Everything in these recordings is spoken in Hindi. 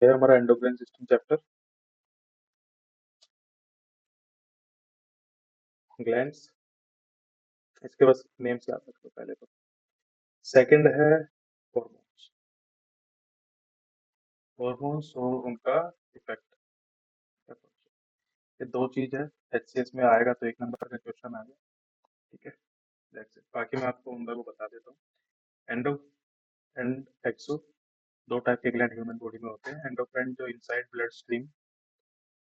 है हमारा एंडोक्राइन सिस्टम चैप्टर, ग्लैंड्स। इसके बस नेम्स याद रखो पहले तो। सेकंड है हॉर्मोन्स, हॉर्मोन्स और उनका इफेक्ट। ये दो चीज है, एचसीएस में आएगा तो एक नंबर का क्वेश्चन आ गया। ठीक है, दैट्स इट। बाकी मैं आपको उन दोनों को बता देता हूँ। एंडो एंड एक्सो, दो टाइप के ग्लैंड ह्यूमन बॉडी में होते हैं। एंडोक्राइन जो इनसाइड ब्लड स्ट्रीम,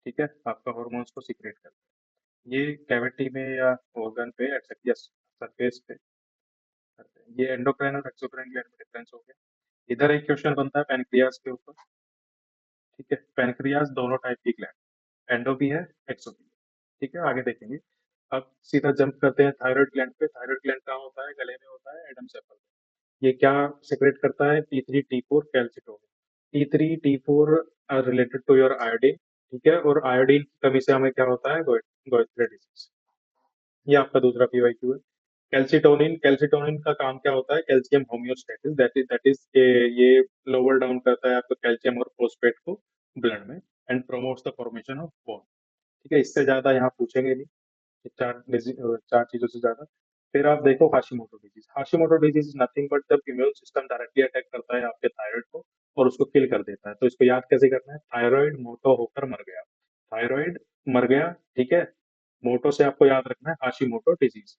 ठीक है, आपका हॉर्मोन्स को सीक्रेट करता है। ये कैविटी में या ऑर्गन पे या सरफेस पे करते हैं। ये एंडोक्राइन और एक्सोक्राइन ग्लैंड में डिफरेंस हो गया। इधर एक क्वेश्चन बनता है पैनक्रियाज के ऊपर। ठीक है, पैनक्रियाज दोनों टाइप की ग्लैंड, एंडो भी है, एक्सो भी है। ठीक है, आगे देखेंगे। अब सीधा जंप करते हैं थायराइड ग्लैंड पे। थायराइड ग्लैंड कहाँ होता है? गले में होता है, एडम सेपल में। ये क्या सेक्रेट करता है? T3 T4 calcitonin. T3 T4 are related to your iodine. ठीक है, और आयोडीन की कमी से हमें क्या होता है? गोइट्रे डिजीज। ये आपका दूसरा पीवाईक्यू है। कैल्सिटोनिन, कैल्सिटोनिन का काम क्या होता है? कैल्शियम होम्योस्टेसिस, दैट इज ये लोअर डाउन करता है आपका कैल्शियम और फोस्फेट को ब्लड में, and promotes the formation of bone. ठीक है, इससे ज्यादा यहाँ पूछेंगे नहीं, ये चार चीजों से ज्यादा। फिर आप देखो Hashimoto disease. Hashimoto disease is nothing but जब इम्यून सिस्टम डायरेक्टली अटैक करता है आपके थायराइड को और उसको किल कर देता है। तो इसको याद कैसे करना है? थायराइड मोटो होकर मर गया, थायराइड मर गया। ठीक है, मोटो से आपको याद रखना है Hashimoto disease.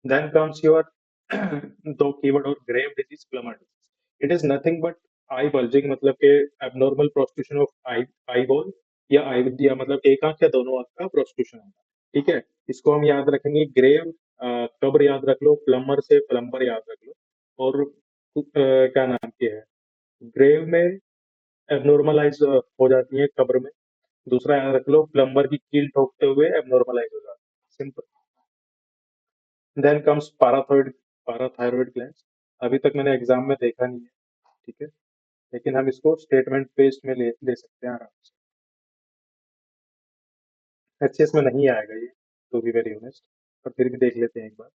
Then comes your दो कीवर्ड और Grave disease, Plummer disease. It is nothing but eye bulging, मतलब के abnormal prostitution of eyeball या आई, या मतलब एक आंख या दोनों आंख का प्रोस्टिट्यूशन होगा। ठीक है, इसको हम याद रखेंगे। ग्रेव कब्र याद रख लो, प्लम्बर से प्लम्बर याद रख लो। और क्या नाम की है, ग्रेव में एबनॉर्मलाइज हो जाती है कब्र में। दूसरा याद रख लो, प्लम्बर की कील ठोकते हुए एबनॉर्मलाइज हो जाती है। Simple. Then comes parathyroid, parathyroid glands. अभी तक मैंने एग्जाम में देखा नहीं है, ठीक है, लेकिन हम इसको स्टेटमेंट बेस्ड में ले सकते हैं आराम से। एचसीएस में नहीं आएगा ये, टू बी वेरी ऑनेस्ट, पर फिर भी देख लेते हैं एक बार।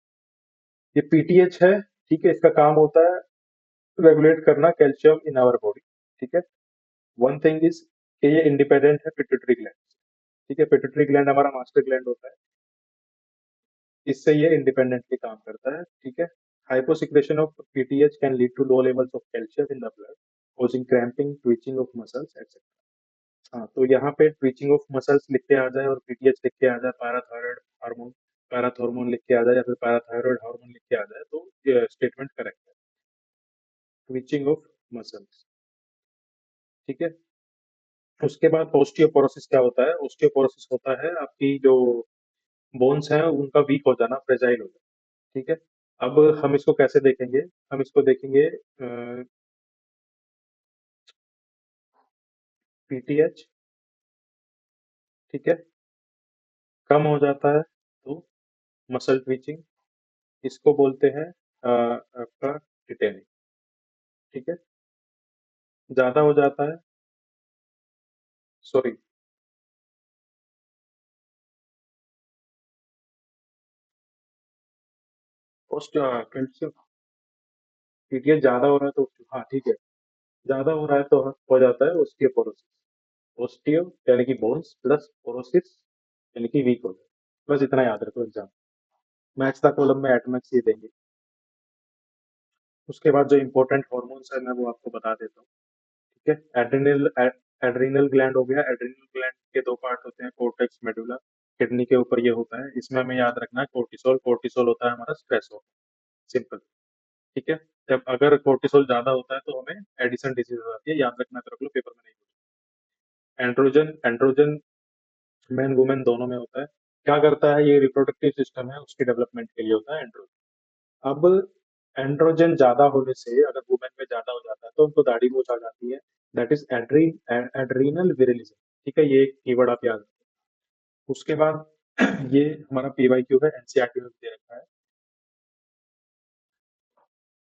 ये पीटीएच है। ठीक है, इसका काम होता है रेगुलेट करना कैल्शियम इन आवर बॉडी। ठीक है, वन थिंग इज कि ये इंडिपेंडेंट है पिट्यूटरी ग्लैंड। ठीक है, पिट्यूटरी ग्लैंड हमारा मास्टर ग्लैंड होता है, इससे ये इंडिपेंडेंटली काम करता है। ठीक है, hyposecretion of PTH can lead to low levels of calcium in the blood, causing cramping, twitching of muscles, etc. हाँ, तो यहाँ पे ट्विचिंग ऑफ मसल्स लिख के आ जाए और पीटीएच लिख के आ जाए, पैराथायरॉयड हार्मोन, पैराथॉर्मोन लिख के आ जाए या फिर पैराथायरॉयड हार्मोन लिख के आ जाए, तो स्टेटमेंट करेक्ट है। Twitching of muscles. ठीक है, उसके बाद ओस्टियोपोरोसिस क्या होता है? ओस्टियोपोरोसिस होता है आपकी जो बोन्स हैं उनका वीक हो जाना, फ्रेजाइल हो जाना। ठीक है, अब हम इसको कैसे देखेंगे? हम इसको देखेंगे पीटीएच, ठीक है, कम हो जाता है तो मसल ट्विचिंग, इसको बोलते हैं आपका टिटेनिक। ठीक है, ज्यादा हो जाता है, सॉरी, पोस्ट कैल्शियम, पीटीएच ज्यादा हो रहा है तो, हाँ ठीक है, ज्यादा हो रहा है तो हो जाता है ओस्टियोपोरोसिस। ओस्टियो यानी कि बोन्स, प्लस पोरोसिस यानी कि वीक हो जाए। बस इतना याद रखो एग्जाम, मैथ्स का कॉलम में एटमेक्स ये देंगे। उसके बाद जो इंपॉर्टेंट हॉर्मोन्स है मैं वो आपको बता देता हूँ। ठीक है, एड्रिनल, एड्रिनल ग्लैंड हो गया। एड्रिनल ग्लैंड के दो पार्ट होते हैं, कोर्टेक्स मेडुला, किडनी के ऊपर ये होता है। इसमें हमें याद रखना है कोर्टिसोल, कोर्टिसोल होता है हमारा स्ट्रेस हार्मोन। सिंपल। ठीक है, जब अगर कोर्टिसोल ज्यादा होता है तो हमें एडिसन डिजीज हो जाती है, याद रखना, तो रख लो, पेपर में नहीं। एंड्रोजन, एंड्रोजन मैन वुमेन दोनों में होता है। क्या करता है? ये रिप्रोडक्टिव सिस्टम है, उसके डेवलपमेंट के लिए होता है एंड्रोजन। अब एंड्रोजन ज्यादा होने से अगर वुमेन में ज्यादा हो जाता है तो उनको दाढ़ी मूछ आ जाती है, दैट इज एड्रीनल विरिलिज्म। ठीक है, ये कीवर्ड आप याद रखें। उसके बाद ये हमारा पीवाईक्यू है, एनसीईआरटी में भी दे रखा है।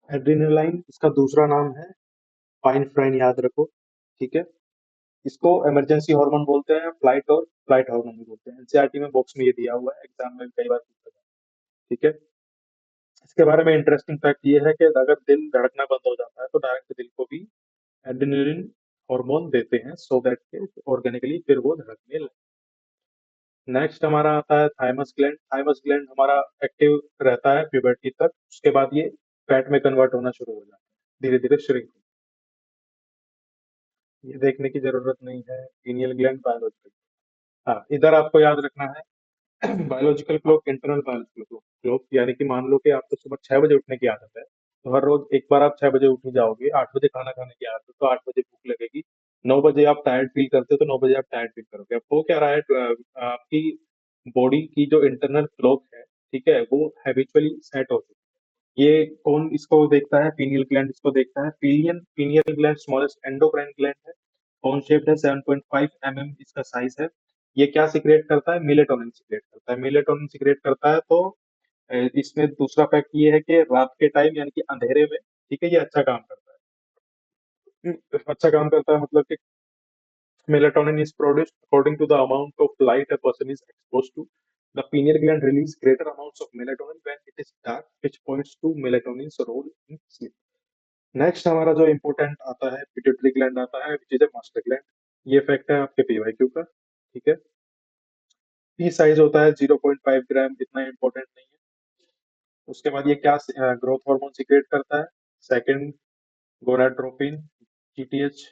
एड्रीनलाइन इसका दूसरा नाम है, पाइनफ्राइन याद रखो। ठीक है, इसको इमरजेंसी हार्मोन बोलते हैं, फ्लाइट और फ्लाइट हार्मोन भी बोलते हैं। एनसीईआरटी में बॉक्स में ये दिया हुआ है, एग्जाम में भी कई बार पूछा जाता है। ठीक है, इसके बारे में इंटरेस्टिंग फैक्ट ये है कि अगर दिल धड़कना बंद हो जाता है तो डायरेक्ट दिल को भी एड्रेनलिन हार्मोन देते हैं सो दैट ऑर्गेनिकली फिर वो धड़कने लगे। नेक्स्ट हमारा आता है थाइमस ग्लैंड। थाइमस ग्लैंड हमारा एक्टिव रहता है प्यूबर्टी तक, उसके बाद ये फैट में कन्वर्ट होना शुरू हो जाता है, धीरे धीरे श्रिंक। ये देखने की जरूरत नहीं है। Pineal gland biological. हाँ, इधर आपको याद रखना है biological clock, internal biological clock. Clock यानी कि मान लो कि आपको सुबह 6 बजे उठने की आदत है, तो हर रोज एक बार आप 6 बजे उठ ही जाओगे, 8 बजे खाना खाने की आदत है तो 8 बजे भूख लगेगी, 9 बजे आप टायर्ड फील करते हो तो 9 बजे आप टायर्ड फील करोगे। अब वो क्या रहा है, आपकी बॉडी की जो इंटरनल क्लॉक है, ठीक है, वो हैबिचुअली सेट हो चुकी है। ये कौन इसको देखता है? पीनियल ग्लैंड इसको देखता है। Pineal gland smallest endocrine gland है, कोन शेप्ड है, 7.5 mm इसका साइज है। ये क्या सिक्रेट करता है? मेलेटोनिन सिक्रेट करता है। मेलेटोनिन सिक्रेट करता है तो इसमें दूसरा फैक्ट ये है कि रात के टाइम यानी कि अंधेरे में, ठीक है, ये अच्छा काम करता है। अच्छा काम करता है मतलब कि melatonin is produced according to the amount of light a person is exposed to. The pineal gland release greater amounts of melatonin when it is dark, which points to melatonin's role in sleep. Next हमारा जो इम्पोर्टेंट आता है पिट्यूटरी ग्लैंड आता है, which is a master gland. ये फैक्ट है आपके पीवाईक्यू का, ठीक है। पी साइज होता है 0.5 ग्राम, इतना इम्पोर्टेंट नहीं है। उसके बाद ये क्या ग्रोथ हार्मोन सिक्रेट करता है? Second, gonadotropin, GTH,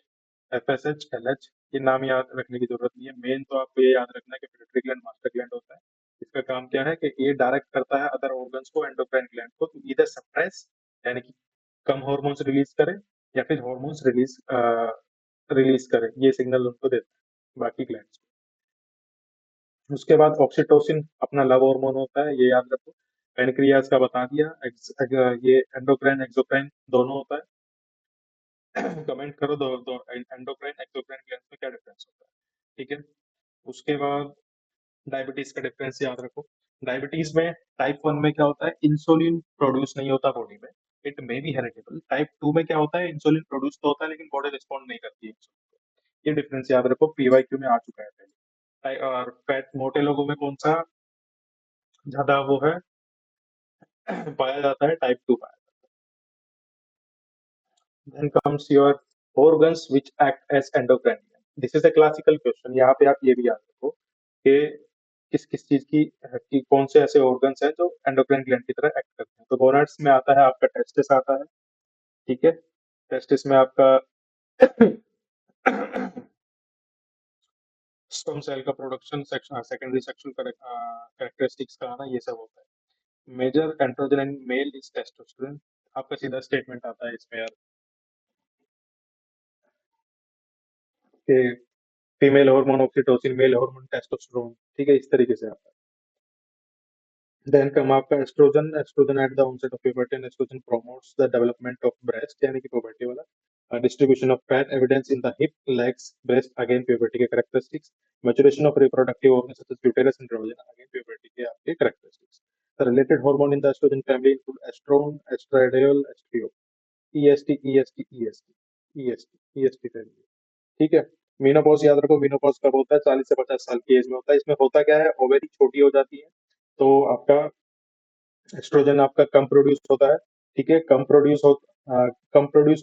FSH, LH. ये नाम याद रखने की जरूरत नहीं है, मेन तो आपको ये याद रखना है कि पिट्यूटरी ग्लैंड मास्टर ग्लैंड होता है। इसका काम क्या है कि ये डायरेक्ट करता है अदर ऑर्गन्स को, एंडोक्राइन ग्लैंड को, तो इधर सप्रेस यानी कि कम हार्मोन्स रिलीज करे या फिर हार्मोन्स रिलीज करे, ये सिग्नल उनको देता है बाकी ग्लैंड्स को। उसके बाद ऑक्सीटोसिन अपना लव हार्मोन होता है, ये याद रखो। पेनक्रियाज का बता दिया। ये एंडोक्राइन एक्सोक्राइन दोनों होता है। कमेंट करो दो दो एंडोक्राइन एक्सोक्राइन ग्लैंड्स में क्या डिफरेंस होता है, ठीक है। उसके बाद डायबिटीज का डिफरेंस याद रखो। डायबिटीज में टाइप 1 में क्या होता है? इंसुलिन प्रोड्यूस नहीं होता बॉडी में, it may be heritable. Type 2 में क्या होता है? इंसुलिन प्रोड्यूस तो होता है लेकिन बॉडी रिस्पॉन्ड नहीं करती है insulin को। ये डिफरेंस याद रखो, पीवाईक्यू में आ चुका है पहले। और फैट मोटे लोगों में कौन सा ज्यादा वो है पाया जाता है? टाइप 2 पाया जाता है। Then comes your organs which act as endocrine gland. This is a classical question। यहाँ पे आप ये भी याद रखो कि किस किस चीज की कौन से ऐसे ऑर्गन्स हैं जो एंडोक्राइन ग्लैंड की तरह एक्ट करते हैं। तो गोनाड्स में आता है आपका टेस्टिस आता है, ठीक है। टेस्टिस में आपका स्पर्म सेल का प्रोडक्शन, सेकेंडरी सेक्सुअल कैरेक्टरिस्टिक्स का आना, ये सब होता है। Major androgen in male is testosterone. आपका सीधा स्टेटमेंट आता है इसमें यार कि female hormone oxytocin, male hormone testosterone, ठीक है, इस तरीके से आता है। देन कम आपका oestrogen. Oestrogen at the onset of puberty, and oestrogen promotes the development of breast यानी कि प्यूबर्टी वाला distribution of fat, evidence in the hip, legs, breast, again puberty के characteristics. Maturation of reproductive organ such as uterus, androgen, again puberty के आपके characteristics. The related hormone in the oestrogen family include oestrone, oestradiol, oestriol, EST, EST, EST, EST, EST family, ठीक है। मीनोपॉज याद रखो। मीनोपॉज कब होता है? 40 से 50 साल की एज में होता है। इसमें होता क्या है? ओवेरी छोटी हो जाती है, तो आपका एस्ट्रोजन आपका कम प्रोड्यूस होता है, ठीक है। कम प्रोड्यूस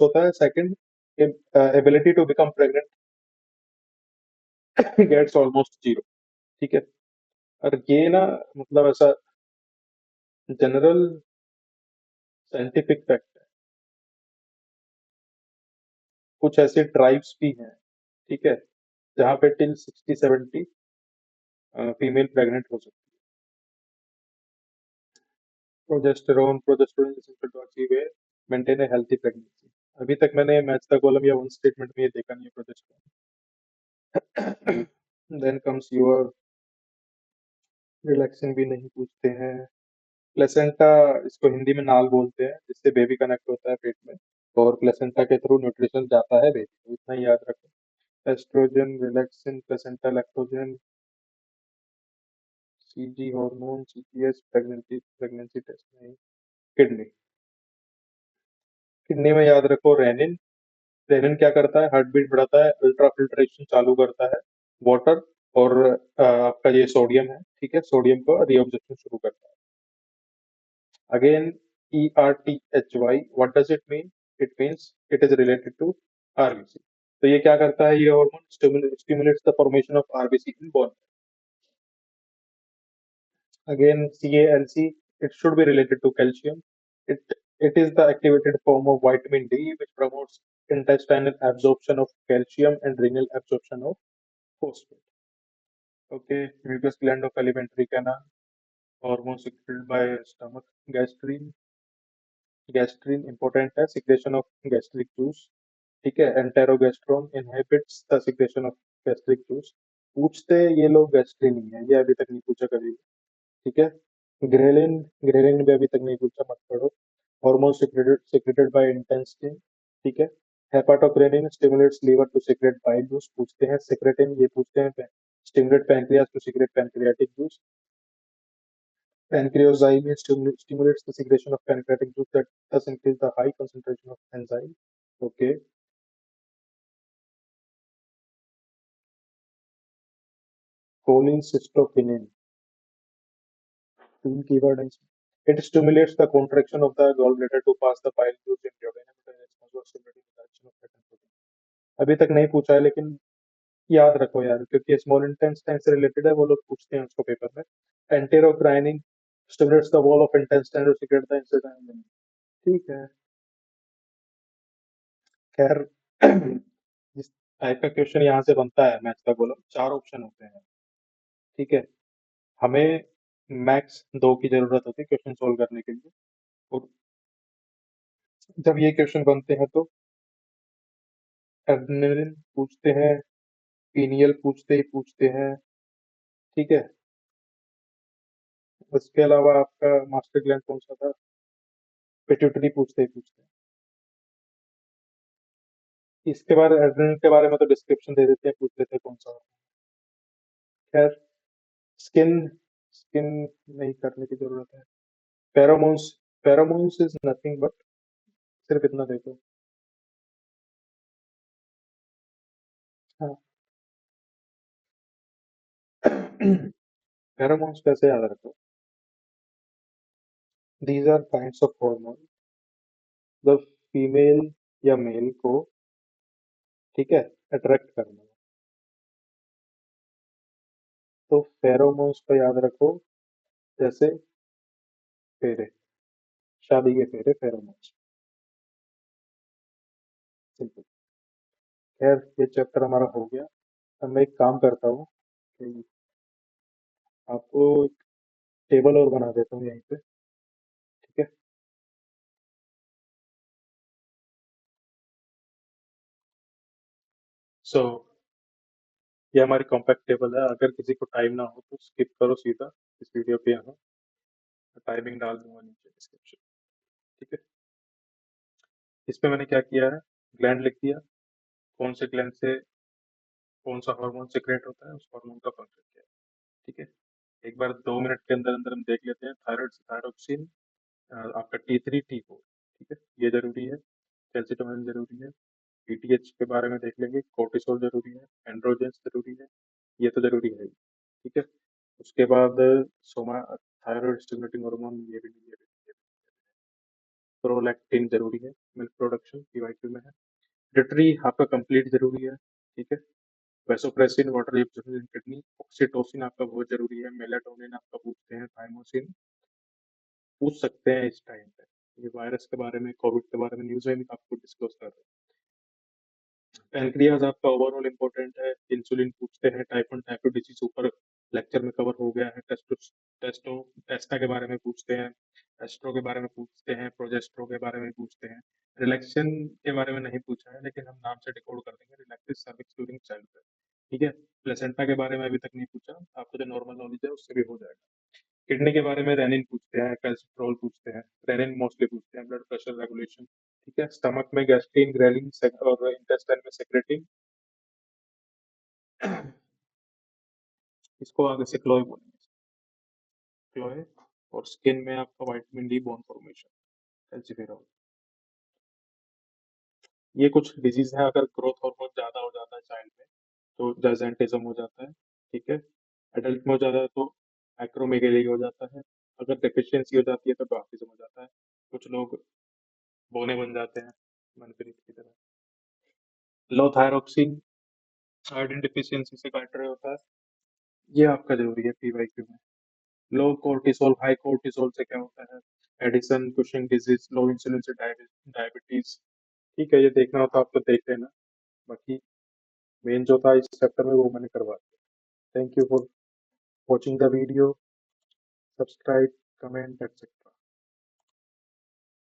होता है। Second, ability to become pregnant gets almost zero, ठीक है। और ये ना मतलब ऐसा जनरल साइंटिफिक फैक्ट है। कुछ ऐसे ट्राइब्स भी हैं, ठीक है, जहाँ पे टिल 60-70 फीमेल प्रेग्नेंट हो सकती है। Progesterone is essential to achieve a maintain a healthy pregnancy। अभी तक मैंने मैच द कॉलम या वन स्टेटमेंट में ये देखा नहीं है progesterone. Then comes your relaxing भी नहीं पूछते हैं। प्लेसेंटा, इसको हिंदी में नाल बोलते हैं, जिससे बेबी कनेक्ट होता है पेट में, और प्लेसेंटा के थ्रू न्यूट्रिशन जाता है बेबी को, इतना ही याद रखो। Oestrogen, relaxin, placenta, lactogen, CG hormone, CTS, pregnancy pregnancy test नहीं। किडनी, किडनी में याद रखो रेनिन। रेनिन क्या करता है? हार्ट बीट बढ़ाता है, अल्ट्रा फिल्ट्रेशन चालू करता है वाटर, और आपका ये सोडियम है, ठीक है, सोडियम को रीअब्जॉर्प्शन शुरू करता है। Again ERTHY, what does it mean? It means it is related to RBC। तो ये क्या करता है, ये hormone stimulates the formation of RBC in bone. Again, CaLC, it should be related to calcium. It it is the activated form of vitamin D, which promotes intestinal absorption of calcium and renal absorption of phosphate. Okay, mucus gland of alimentary canal, hormone secreted by stomach, gastrin. Gastrin important है, secretion of gastric juice. ठीक है, enterogastrone inhibits the secretion of gastric juice. पूछते ये लोग गैस्ट्रिन नहीं है, ये अभी तक नहीं पूछा कभी। ठीक है, ग्रेलिन, ग्रेलिन भी अभी तक नहीं पूछा, मत पढ़ो। Hormone secreted secreted by intestine. ठीक है, hepatocrinin stimulates liver to secrete bile juice, पूछते हैं। सेक्रेटिन ये पूछते हैं, stimulate pancreas to secrete pancreatic juice. Pancreozymin stimulates the secretion of pancreatic juice that thus increase the high concentration of enzyme. Okay, cholecystokinin, तीन कीवर्ड है इसमें। It stimulates the contraction of the gallbladder to pass the bile juice in duodenum and is responsible for stimulating the action of fat and protein. अभी तक नहीं पूछा है, लेकिन याद रखो यार, क्योंकि स्मॉल इंटेस्टाइन से रिलेटेड है, वो लोग पूछते हैं उसको पेपर में। एंटेरोक्राइनिन stimulates the wall of intestine to secrete the insulin. ठीक है, खैर जिस टाइप का क्वेश्चन यहाँ से बनता है मैथ्स का गोलम, चार ऑप्शन होते हैं। ठीक है, हमें मैक्स दो की जरूरत होती है क्वेश्चन सोल्व करने के लिए। और जब ये क्वेश्चन बनते हैं तो एड्रेनलिन पूछते हैं, पीनियल पूछते ही पूछते हैं। ठीक है, उसके अलावा आपका मास्टर ग्लैंड कौन सा था, पिट्यूटरी पूछते ही पूछते हैं। इसके बारे एड्रेनलिन के बारे में तो डिस्क्रिप्शन दे देते हैं, पूछ लेते हैं कौन सा होता है। खैर, स्किन स्किन नहीं करने की जरूरत है। Pheromones, pheromones is nothing but, सिर्फ इतना देखो। हाँ, फेरोमोन्स कैसे याद रखो, these are kinds of hormone the female या मेल को, ठीक है, अट्रैक्ट करना। तो फेरोमोन्स को याद रखो जैसे फेरे, शादी के फेरे फेरोमोन्स, सिंपल। खैर, ये चैप्टर हमारा हो गया। अब मैं एक काम करता हूँ कि आपको एक टेबल और बना देता हूँ यहीं पे। ठीक है, सो ये हमारी कॉम्पैक्ट टेबल है। अगर किसी को टाइम ना हो तो स्किप करो सीधा इस वीडियो पे, यहाँ टाइमिंग डाल दूंगा नीचे डिस्क्रिप्शन। ठीक है, इसमें मैंने क्या किया है, ग्लैंड लिख दिया, कौन से ग्लैंड से कौन सा हार्मोन सिक्रेट होता है, उस हार्मोन का फंक्शन क्या है। ठीक है, एक बार 2 मिनट के अंदर अंदर हम देख लेते हैं। थायराइड से थायरोक्सिन, आपका T3 T4, ठीक है, ये जरूरी है। कैल्सिटोनिन जरूरी है। पीटीएच के बारे में देख लेंगे, कोर्टिसोल जरूरी है, एंड्रोजेंस जरूरी है, ये तो जरूरी है ही। ठीक है, उसके बाद सोमा थायराइड स्टिमुलेटिंग हार्मोन, ये भी नहीं, ये भी नहीं, ये भी नहीं। प्रोलैक्टिन जरूरी है, मिल्क प्रोडक्शन पीवाईक्यू में है। डिटरी आपका कंप्लीट जरूरी है। ठीक है, vasopressin water absorption in kidney, oxytocin आपका बहुत जरूरी है। मेलाटोनिन आपका पूछते हैं, थाइमोसिन पूछ सकते हैं इस टाइम पे। ये वायरस के बारे में, कोविड के बारे में न्यूज में भी आपको डिस्क्लोज कर रहे हैं। पैनक्रियाज आपका ओवरऑल इंपॉर्टेंट है। इंसुलिन पूछते हैं, टाइप 1 टाइप 2 डिजीज ऊपर लेक्चर में कवर हो गया है। टेस्टा के बारे में पूछते हैं, एस्ट्रो के बारे में पूछते हैं, प्रोजेस्ट्रो के बारे में पूछते हैं। रिलैक्सेशन के बारे में नहीं पूछा है, लेकिन हम नाम से डिकोड कर देंगे, रिलैक्सिस सर्विक्स ड्यूरिंग चाइल्डहुड। ठीक है, प्लेसेंटा के बारे में अभी तक नहीं पूछा, आपको जो नॉर्मल नॉलेज है उससे भी हो जाएगा। किडनी के बारे में रेनिन पूछते हैं, कैल्सिट्रोल पूछते हैं, रेनिन मोस्टली पूछते हैं, ब्लड प्रेशर रेगुलेशन। ठीक है, स्टमक में गैस्ट्रीन, ग्रेलिन और इंटेस्टाइन में सेक्रेटिन, इसको आगे से क्लोए बोलेंगे, क्लोए। और स्किन में आपका vitamin D bone formation, calciferol. ये कुछ डिजीज है, अगर ग्रोथ हार्मोन ज्यादा हो जाता है चाइल्ड में तो जाइजेंटिज्म हो जाता है। ठीक है, एडल्ट में हो जाता है तो एक्रोमेगेली हो जाता है। अगर डेफिशिएंसी हो जाती है तो डॉर्फिज्म हो जाता है। कुछ लोग बोने बन जाते हैं, मनप्रीत की तरह। लो थायरोक्सिन आयोडीन डिफिशियंसी से काट रहे होता है, ये आपका जरूरी है पीवाईक्यू में। लो कोर्टिसोल हाई कोर्टिसोल से क्या होता है, Edison, Cushing disease, low insulin से डायबिटीज। ठीक है, ये देखना होता आपको देख लेना, बाकी मेन जो था इस चैप्टर में वो मैंने करवा दिया। Thank you for watching the video, subscribe, comment, etcetera.